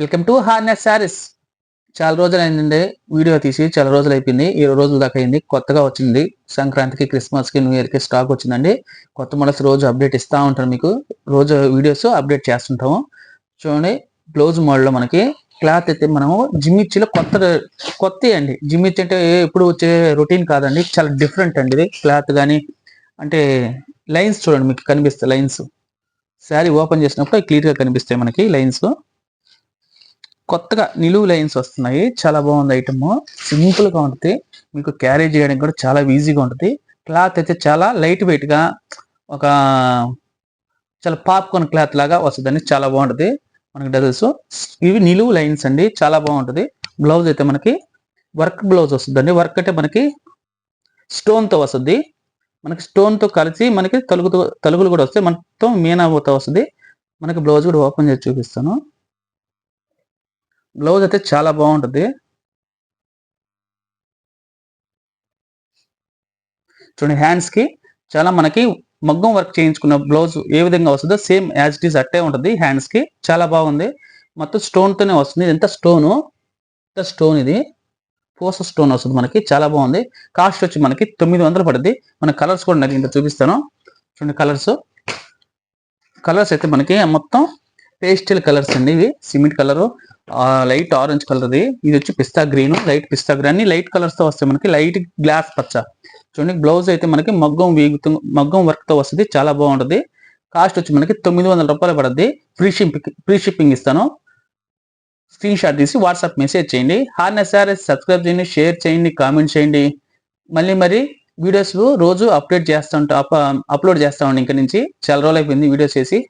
Welcome to harness saris. చాలా రోజులు అయిందండి వీడియో తీసి, చాలా రోజులు అయిపోయింది. 20 రోజుల దాకా అయింది. కొత్తగా వచ్చింది సంక్రాంతికి, క్రిస్మస్కి, న్యూ ఇయర్కి స్టాక్ వచ్చిందండి. కొత్త మోడల్స్ రోజు అప్డేట్ ఇస్తూ ఉంటాను, మీకు రోజు వీడియోస్ అప్డేట్ చేస్తుంటాము. చూడండి, బ్లౌజ్ మోడల్లో మనకి క్లాత్ అయితే మనము జిమ్మిచ్చిలో కొత్త అండి. జిమ్మిచ్చి అంటే ఎప్పుడు వచ్చే రొటీన్ కాదండి, చాలా డిఫరెంట్ అండి. ఇది క్లాత్ కానీ అంటే లైన్స్ చూడండి, మీకు కనిపిస్తాయి లైన్స్. శారీ ఓపెన్ చేసినప్పుడు క్లియర్గా కనిపిస్తాయి మనకి లైన్స్. కొత్తగా నిలువు లైన్స్ వస్తున్నాయి, చాలా బాగుంది ఐటమ్. సింపుల్ గా ఉంటుంది, మీకు క్యారీ చేయడానికి కూడా చాలా ఈజీగా ఉంటుంది. క్లాత్ అయితే చాలా లైట్ వెయిట్ గా, ఒక చాలా పాప్కార్న్ క్లాత్ లాగా వస్తుందండి, చాలా బాగుంటుంది మనకి డజల్స్. ఇవి నిలువు లైన్స్ అండి, చాలా బాగుంటుంది. బ్లౌజ్ అయితే మనకి వర్క్ బ్లౌజ్ వస్తుందండి. వర్క్ అంటే మనకి స్టోన్ తో వస్తుంది, మనకి స్టోన్ తో కలిసి మనకి తలుగులు కూడా వస్తాయి, మొత్తం మీనాతో వస్తుంది. మనకి బ్లౌజ్ కూడా ఓపెన్ చేసి చూపిస్తాను. బ్లౌజ్ అయితే చాలా బాగుంటుంది. చూడండి, హ్యాండ్స్ కి చాలా మనకి మగ్గం వర్క్ చేయించుకున్న బ్లౌజ్ ఏ విధంగా వస్తుందో సేమ్ యాజ్ ఇట్ ఈస్ అట్టే ఉంటుంది. హ్యాండ్స్ కి చాలా బాగుంది, మొత్తం స్టోన్ తోనే వస్తుంది. ఎంత స్టోన్ ఇది పోస స్టోన్ వస్తుంది మనకి, చాలా బాగుంది. కాస్ట్ వచ్చి మనకి 900 పడుద్ది. మన కలర్స్ కూడా నాకు ఇంత చూపిస్తాను. చూడండి, కలర్స్ అయితే మనకి మొత్తం పేస్టల్ కలర్స్ అండి. ఇవి cement colour, light orange colour, ఇది వచ్చి పిస్తా గ్రీన్, లైట్ పిస్తా గ్రీన్, అన్ని లైట్ కలర్స్ తో వస్తాయి మనకి. లైట్ గ్లాస్ పచ్చ. చూడండి, బ్లౌజ్ అయితే మనకి మగ్గం వర్క్ తో వస్తుంది, చాలా బాగుంటుంది. కాస్ట్ వచ్చి మనకి 900 రూపాయలు పడుద్ది. ఫ్రీ షిప్పింగ్ ఇస్తాను. స్క్రీన్ షాట్ తీసి వాట్సాప్ మెసేజ్ చేయండి. హార్నెస్ శారీస్ సబ్స్క్రైబ్ చేయండి, షేర్ చేయండి, కామెంట్ చేయండి. మళ్ళీ వీడియోస్ రోజు అప్లోడ్ చేస్తామండి. ఇంకా నుంచి చాలా రోజులు అయిపోయింది వీడియోస్ చేసి.